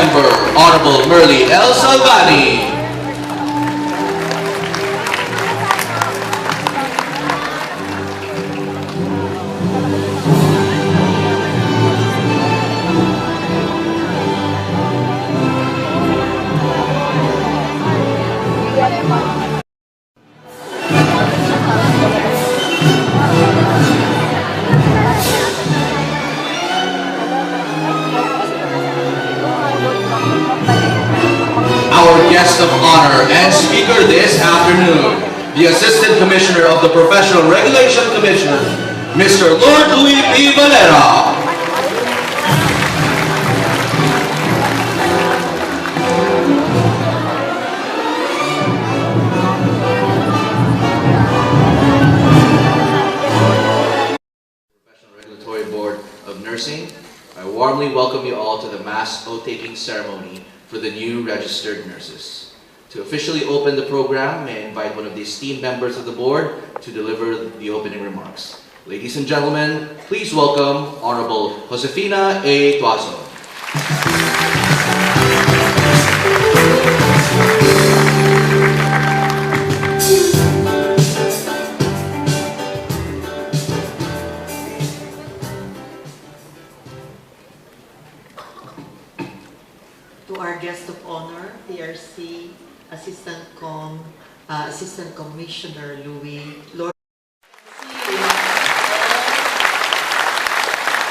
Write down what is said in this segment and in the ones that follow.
Member, Honorable Merly L. Salvani. Our guest of honor and speaker this afternoon, the Assistant Commissioner of the Professional Regulation Commission, Mr. Lord Louis P. Valera. Professional Regulatory Board of Nursing, I warmly welcome you all to the mass oath-taking ceremony for the new registered nurses. To officially open the program, may I invite one of the esteemed members of the board to deliver the opening remarks. Ladies and gentlemen, please welcome Honorable Josefina A. Tuazo. To our guest of honor, PRC Assistant Commissioner Louis, Lord.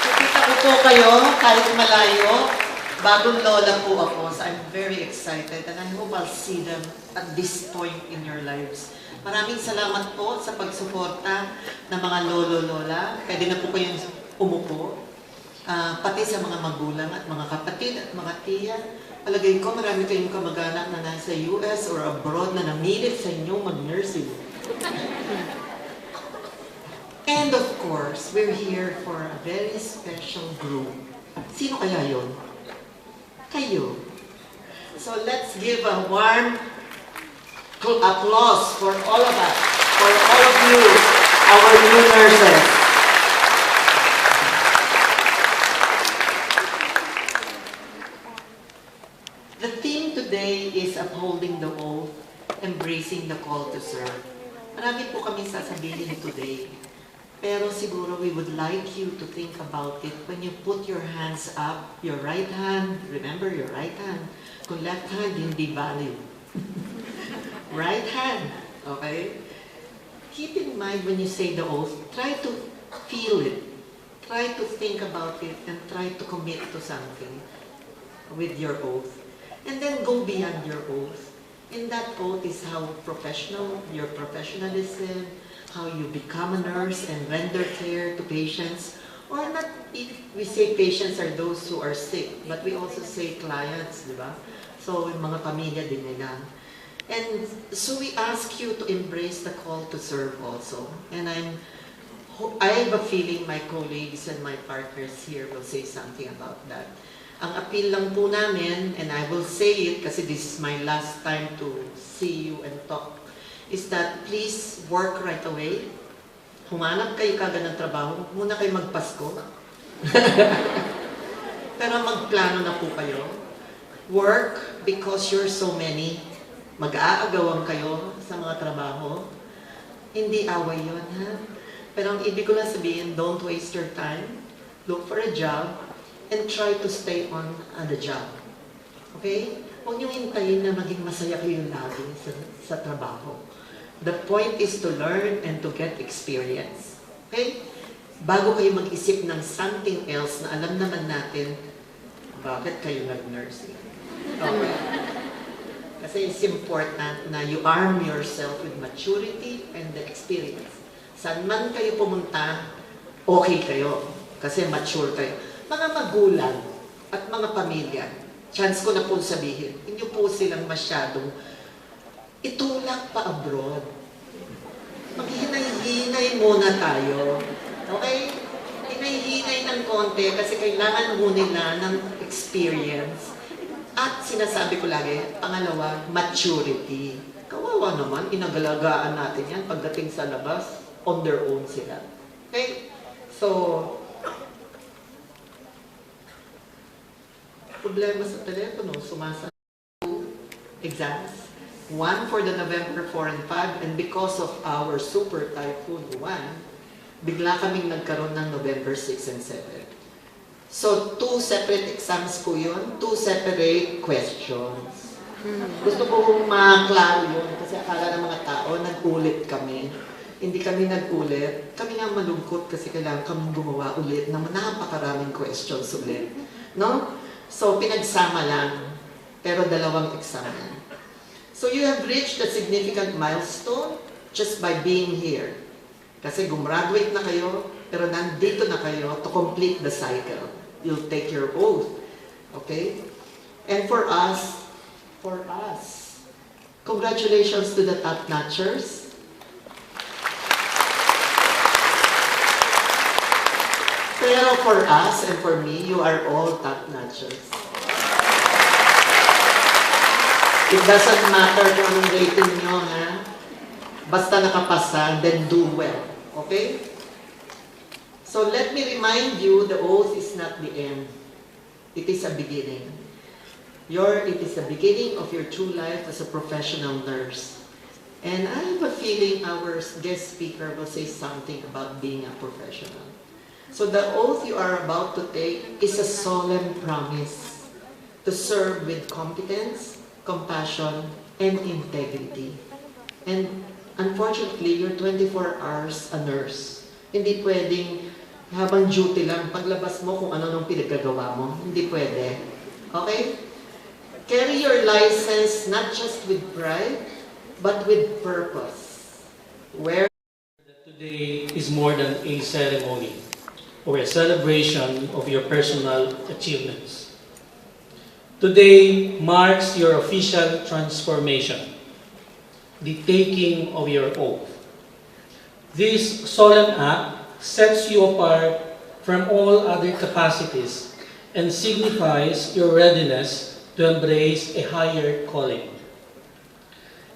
Nakita ko po kayo kahit malayo. Bagong lola po ako, so I'm very excited and I hope I'll see them at this point in your lives. Maraming salamat po sa pagsuporta ng mga lolo-lola. Pwede na po kayong umupo. Pati sa mga magulang at mga kapatid at mga tiya. Palagay ko marami kayong kamag-anak na nasa US or abroad na namilit sa inyong mag-nursing. And of course, we're here for a very special group. Sino kaya yun? Kayo. So let's give a warm applause for all of us, for all of you, our new nurses. The theme today is upholding the oath, embracing the call to serve. Marami po kami sasabihin today. Pero siguro we would like you to think about it when you put your hands up, your right hand, remember your right hand. Kung left hand, hindi valid. Right hand, okay? Keep in mind when you say the oath, try to feel it. Try to think about it and try to commit to something with your oath. And then go beyond your oath. In that oath is how your professionalism, how you become a nurse and render care to patients. Or not, if we say patients are those who are sick, but we also say clients, di ba? So, yung mga pamilya din nila. And so we ask you to embrace the call to serve also. And I have a feeling my colleagues and my partners here will say something about that. Ang appeal lang po namin, and I will say it kasi this is my last time to see you and talk, is that please work right away. Humanap kayo kagad ng trabaho, muna kayo magpasko. Pero magplano na po kayo. Work because you're so many. Mag-aagawan kayo sa mga trabaho. Hindi away yun, ha? Pero ang ibig ko lang sabihin, don't waste your time. Look for a job. And try to stay on the job. Okay? Huwag niyong hintayin na maging masaya kayo lagi sa trabaho. The point is to learn and to get experience. Okay? Bago kayo mag-isip ng something else na alam naman natin, bakit kayo nag-nursing? Okay? Kasi it's important na you arm yourself with maturity and the experience. Saan man kayo pumunta, okay kayo. Kasi mature kayo. Mga magulang at mga pamilya, chance ko na po sabihin, hindi po silang masyadong itulak pa abroad. Maghinay-hinay muna tayo. Okay? Hinay-hinay ng konti kasi kailangan mo nila ng experience. At sinasabi ko lagi, pangalawa, maturity. Kawawa naman, inagalagaan natin yan pagdating sa labas, on their own sila. Okay? So, problema sa telepono, sumasama exams. One for the November 4 and 5, and because of our super typhoon 1, bigla kaming nagkaroon ng November 6 and 7. So, 2 separate exams po yun, 2 separate questions. Gusto ko kong maklaro yun kasi akala ng mga tao, nag-ulit kami. Hindi kami nag-ulit. Kami nga malungkot kasi kailangan kami gumawa ulit ng napakaraming questions ulit. No? So, pinagsama lang. Pero 2 exam yan. So, you have reached a significant milestone just by being here. Kasi gumraduate na kayo, pero nandito na kayo to complete the cycle. You'll take your oath. Okay? And for us, congratulations to the top-notchers. Pero for us and for me, you are all top-notchers. It doesn't matter kung anong rating nyo, ha? Basta nakapasa, then do well. Okay? So let me remind you, the oath is not the end. It is a beginning. It is the beginning of your true life as a professional nurse. And I have a feeling our guest speaker will say something about being a professional. So the oath you are about to take is a solemn promise to serve with competence, compassion, and integrity. And unfortunately, you're 24 hours a nurse. Hindi pwedeng habang duty lang, paglabas mo kung ano nung pinagagawa mo. Hindi pwede. Okay? Carry your license not just with pride, but with purpose. Where Today is more than a ceremony or a celebration of your personal achievements. Today marks your official transformation, the taking of your oath. This solemn act sets you apart from all other capacities and signifies your readiness to embrace a higher calling.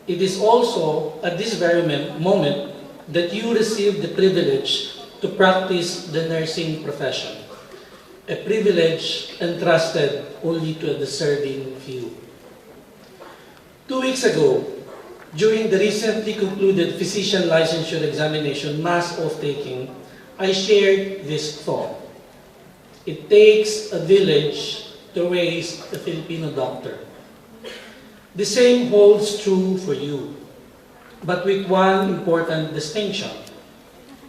It is also at this very moment that you receive the privilege to practice the nursing profession, a privilege entrusted only to a deserving few. 2 weeks ago, during the recently concluded physician licensure examination mass oath-taking, I shared this thought. It takes a village to raise a Filipino doctor. The same holds true for you, but with one important distinction.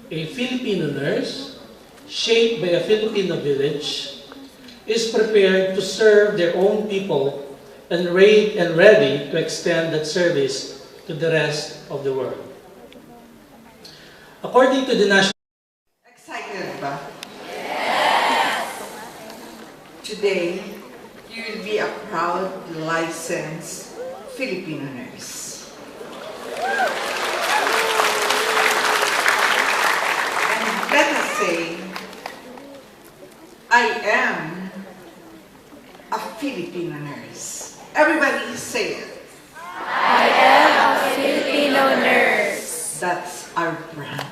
A Filipino nurse, shaped by a Filipino village, is prepared to serve their own people and ready to extend that service to the rest of the world. According to the National Excited ba? Today, you will be a proud, licensed Filipino nurse. And let us say, I am a Filipino nurse. Everybody say it. I am a Filipino nurse. That's our brand.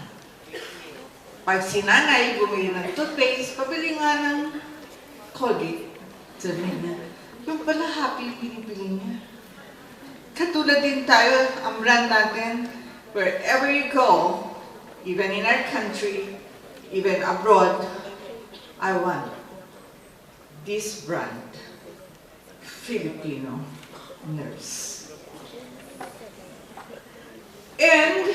Pag si nanay bumili ng toothpaste, pabili nga ng Colgate. Sabi niya, yung pala happy pinipili niya. Katulad din tayo, ang brand natin, wherever you go, even in our country, even abroad, I want this brand, Filipino nurse. And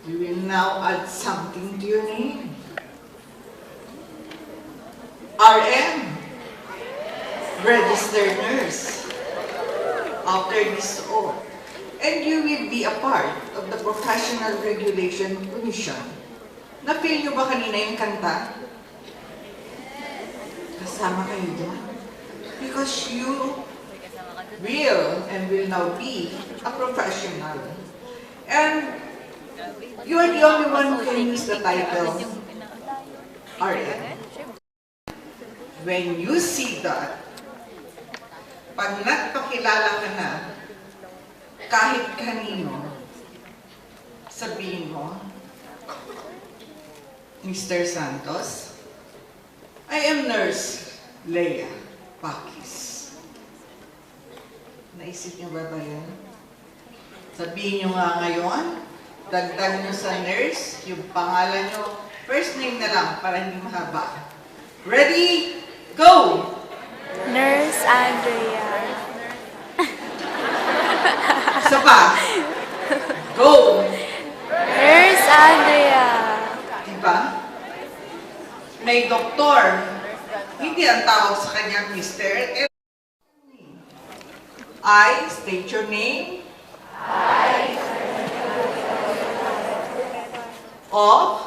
we will now add something to your name. RM, registered nurse, after this oath. And you will be a part of the Professional Regulation Commission. Na-feel nyo ba kanina yung kanta? Kasama kayo doon. Because you will and will now be a professional. And you are the only one who can use the title RM. When you see that, pag nagpakilala ka na, kahit kanino, sabihin mo, Mr. Santos, I am Nurse Leia. Pakis. Naisip niyo ba yan? Sabihin niyo nga ngayon, dagdag niyo sa nurse, yung pangalan niyo, first name na lang para hindi mahaba. Ready? Go! Nurse Andrea. Isa pa. Go! Nurse Andrea. Diba? May doktor. Hindi ang tawag sa kanya, Mr. I state your name. Of.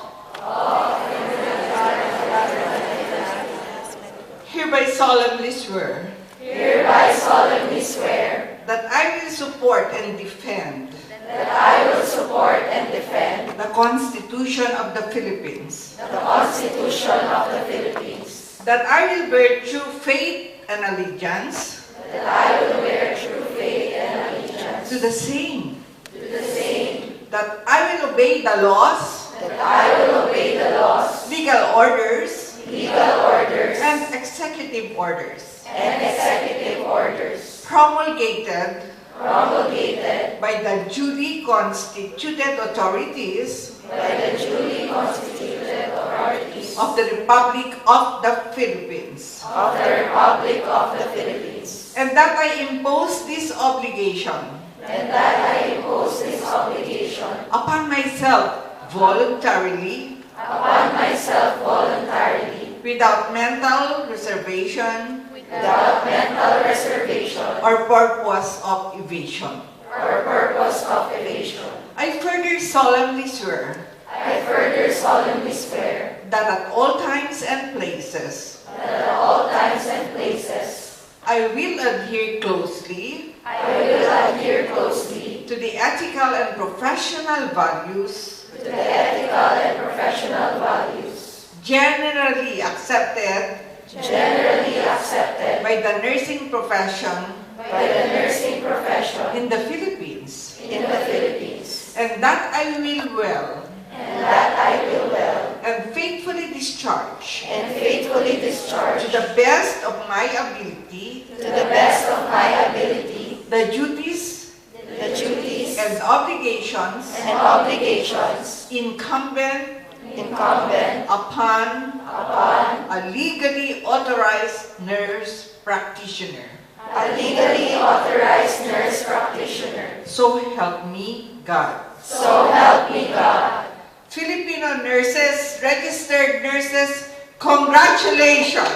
Hereby solemnly swear. Hereby solemnly swear That I will support and defend. that I will support and defend The Constitution of the Philippines. the Constitution of the Philippines. That I will bear true faith and allegiance. That I will bear true faith and allegiance To the same. to the same. That I will obey the laws. That I will obey the laws, Legal orders. legal orders, And executive orders. and executive orders Promulgated promulgated by the duly constituted authorities by the duly constituted authorities of the Republic of the Philippines. of the Republic of the Philippines, And that I impose this obligation and that I impose this obligation upon myself voluntarily, upon myself voluntarily, without mental reservation without mental reservation or purpose of evasion. or purpose of evasion. I further solemnly swear I further solemnly swear that at all times and places that at all times and places I will adhere closely I will adhere closely to the ethical and professional values to the ethical and professional values generally accepted generally accepted by the nursing profession by the nursing profession in the Philippines, in the Philippines, and that I will well and that I will well and faithfully discharge and faithfully discharge to the best of my ability to the best of my ability the duties the duties and obligations and obligations incumbent incumbent upon upon a legally authorized nurse practitioner. a legally authorized nurse practitioner. So help me God. So help me God. Filipino nurses, registered nurses, congratulations!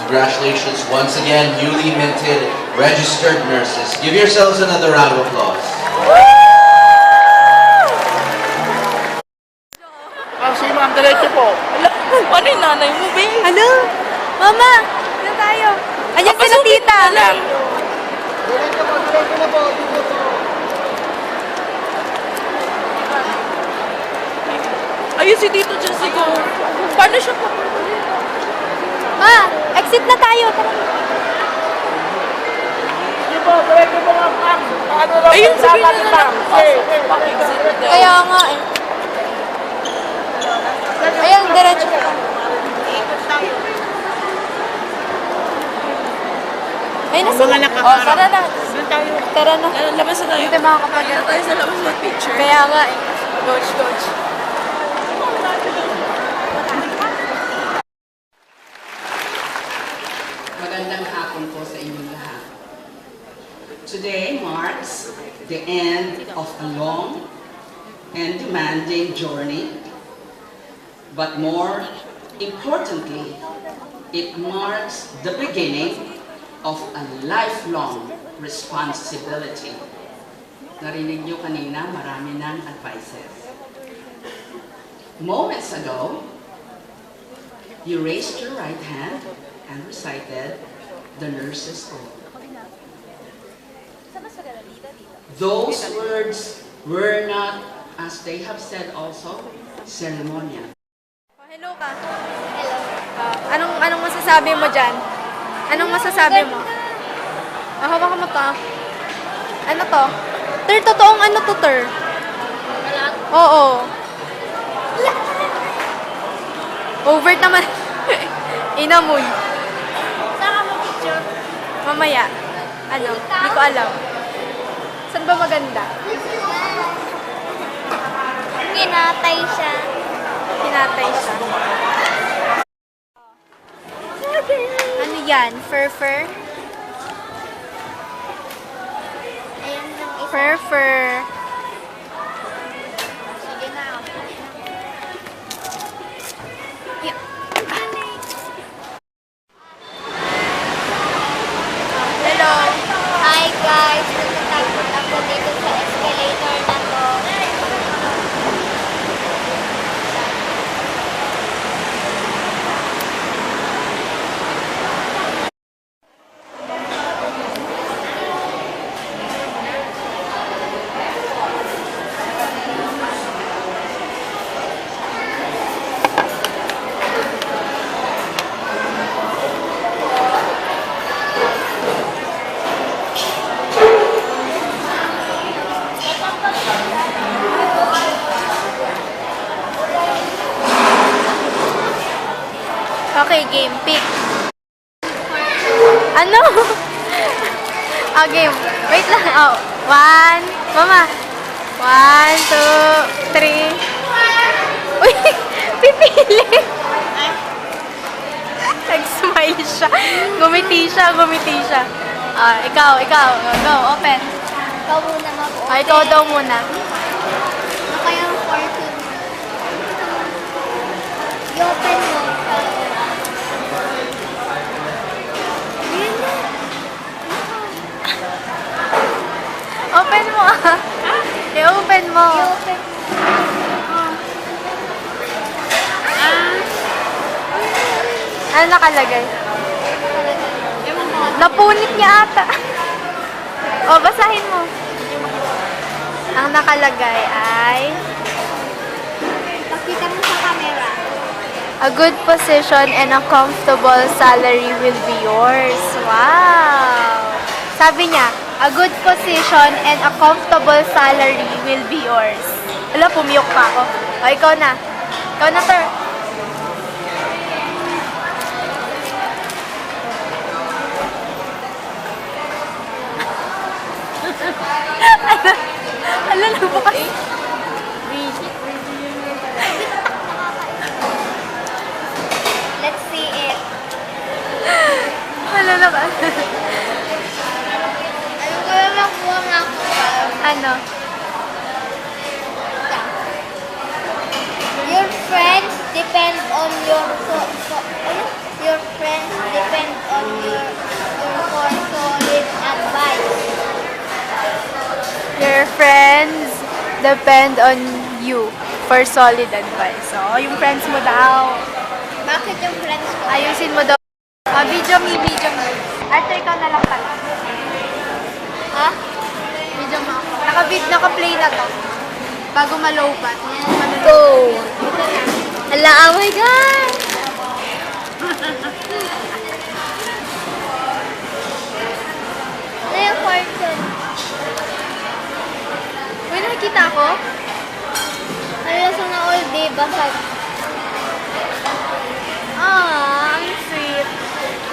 Congratulations once again, newly minted registered nurses. Give yourselves another round of applause. Si Ma'am, diretso po. Ano yung nanay mo, babe? Ano? Mama, na tayo. Ayan sila tita. Diretso na po. Dito po. Ayun si Tito Jessica. Paano siya pa? Ma, exit na tayo. Tara. Sige po, diretso po nga, ma'am. Paano lang Ayun, po sabihin dapat, na ma'am? lang. Sige. Pag-exit na tayo. Kaya nga eh. Ayan, diretso. Ay, nasa. Mga nakaharap. Oh, tara na. Tara na. Labas na tayo. Hindi makakapag- Kaya tayo sa labas ng picture. Kaya nga eh. Coach, coach. Magandang hapon po sa inyong lahat. Today marks the end of a long and demanding journey, but more importantly, it marks the beginning of a lifelong responsibility. Narinig niyo kanina, marami ng advices. Moments ago, you raised your right hand and recited the nurse's oath. Those words were not, as they have said also, ceremonial. Hello ka. Hello. Anong masasabi mo dyan? Anong masasabi mo? Hawakan mo to. Ano to? Ter, totoong ano to, Ter? Oo. Overt naman. Inamoy. Saan ka mag-picture? Mamaya. Ano? Hindi ko alam. Saan ba maganda? Kinatay siya. Kinatay siya. Ano yan? Fur-fur? Fur-fur. Sige na. Hello. Hi guys. Natatakot ako dito sa escalator na to. Okay, game. Pick. Ano? Ah, game. Wait lang. Oh. 1. Mama. 1, 2, 3. Uy! Pipili! Nag-smile siya. Gumiti siya. Ah, ikaw. Go, open. Ikaw muna mag-open. Ah, ikaw daw muna. Ano kayang cartoon? I-open mo. Open mo ah. I-open mo. I-open. Ano nakalagay? Napunit niya ata. O, basahin mo. Ang nakalagay ay Pakita mo sa camera. a good position and a comfortable salary will be yours. Wow! Sabi niya, a good position and a comfortable salary will be yours. Wala, pumiyok pa ako. O, ikaw na. Ikaw na, Ter. Ala, nagbukas. Let's see it. Ala, nakas. Ano ko yung nakuha nga ako? Ano? Your friends depend on your your friends depend on your for solid advice. Your friends depend on you for solid advice. So, yung friends mo daw. Bakit yung friends ko? Ayusin mo daw. Video me. Arthur, ikaw na lang pala. Ha? Video mo ako. Naka-play na to. Bago malobat. Go! Ala, oh my God! Ano yung cartoon? Uy, nakikita ko? Ano sa na all day basag? Ah, ang sweet.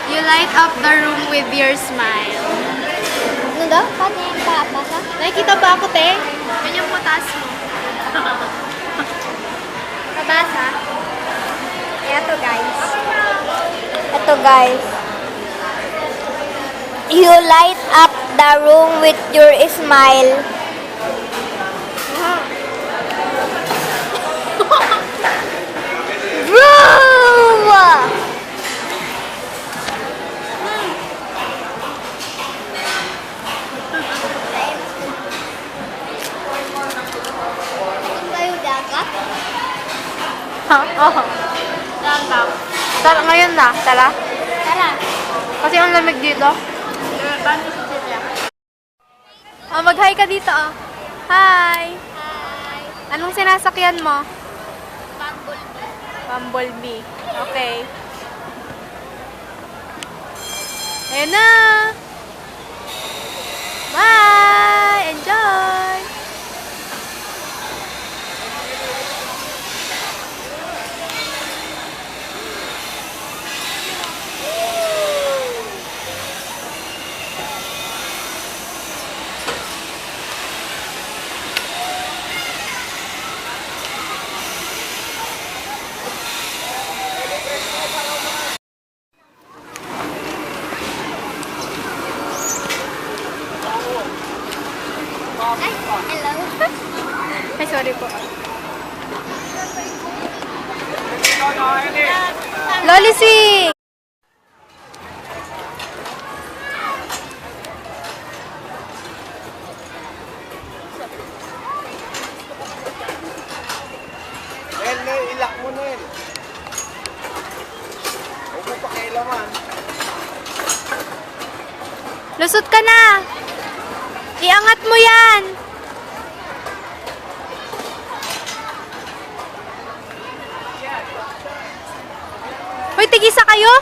You light up the room with your smile. Ano daw? Paano yung basa? Nakikita ba ako, te? Yan yung putas mo. Nabasa? Ito guys. Ito guys. You light up the room with your smile. Vroom! Tayo dagat? Ha? Oo. Tara, ngayon na. Tara. Tara. Kasi ang lamig dito. Oh, mag-hi ka dito, oh. Hi! Hi. Anong sinasakyan mo? Bumblebee. Bumblebee. Okay. Ayan na! Bye! Enjoy! Hello. Ay, sorry po. Loli Sing! Nel, ilak mo, Nel. Huwag mo pakialaman. Lusot ka na! Iangat mo yan! Hoy, tigisa kayo?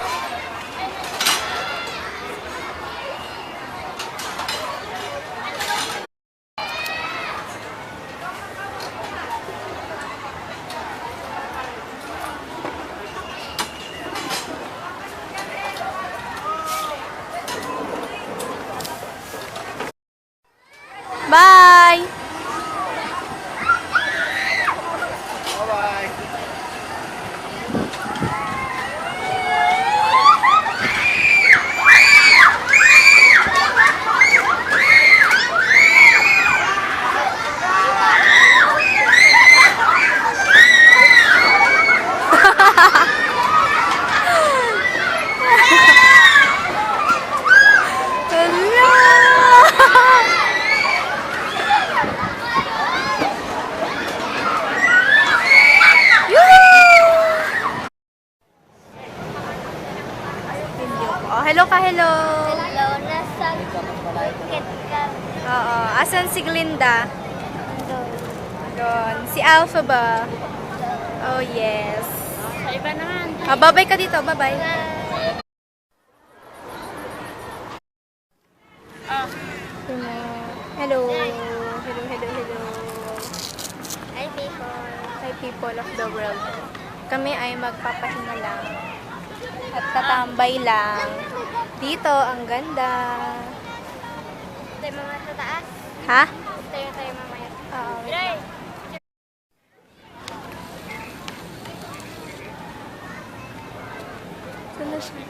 Bye! Bye-bye. Oh, hello ka, hello. Hello, nasa market ka. Oo, asan si Glinda? Doon. Doon. Si Alpha ba? Oh, yes. Sa iba naman. Babay ka dito, babay. Hello. Hello, hello, hello. Hi, people. Hi, people of the world. Kami ay magpapahinga lang. At tatambay lang. Dito, ang ganda. Tayo mamaya sa taas. Ha? Tayo mamaya. Oo. Miray! Saan na siya?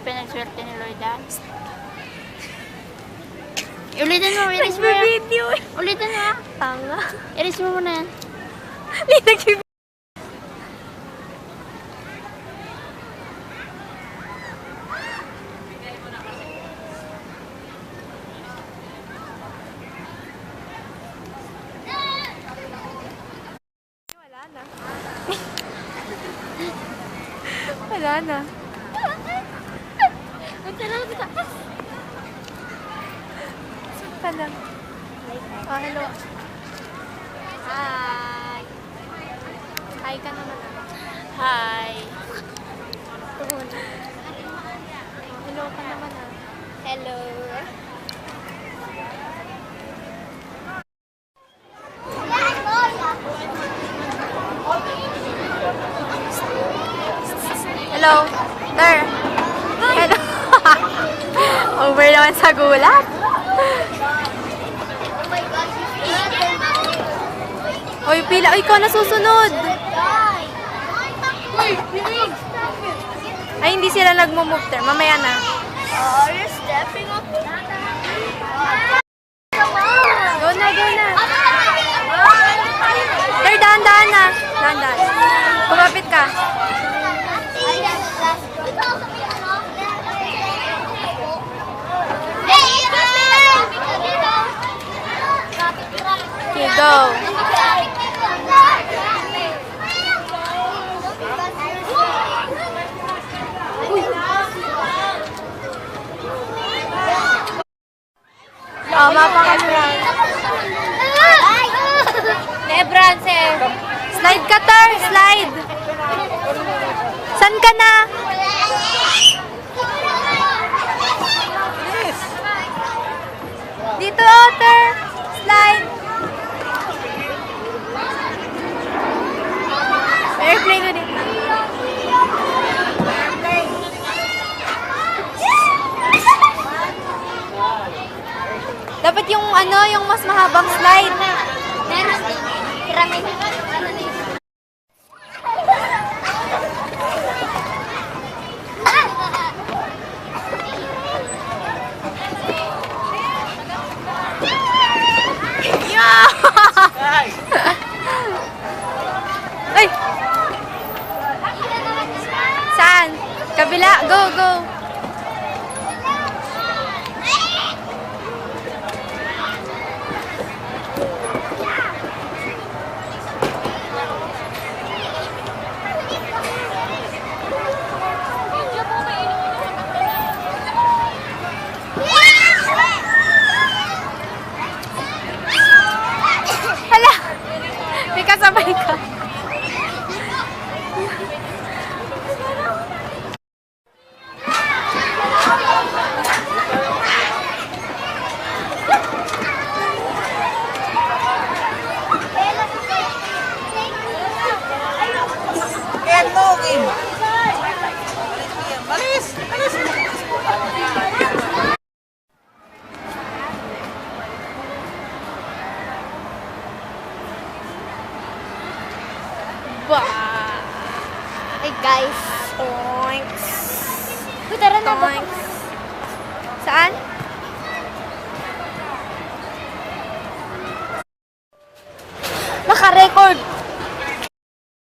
Pinagswerte ni Lloyda. Ulitin mo, iris mo yan. Nagbe-video eh. Ulitin mo. Tanga. Iris mo muna yan. Nagbe-video. Wala na. Wala na. Punta lang sa taas. Saan ka lang? Oh, hello. Hi. Hi ka naman. Hi. Tuhon. Hello ka naman ah. Hello. Hello. There. Hello. Over naman sa gulat. Oh my gosh, Oy, pila. Oy, ikaw na susunod. Ay, hindi sila nagmo-move there. Mamaya na. Oh, you're stepping up. Go na, go na. There, dahan-dahan na. Dahan-dahan. Kumapit ka. Okay, go. Oh, mapakamura. Lebron, sir. Slide ka, Tar. Slide. San ka na? Dito, Otter. Slide. Airplane na dito. Dapat yung ano, yung mas mahabang slide. Meron din. Maraming. Sabay ka. Hey guys. Oinks. Tara na ba? Oinks.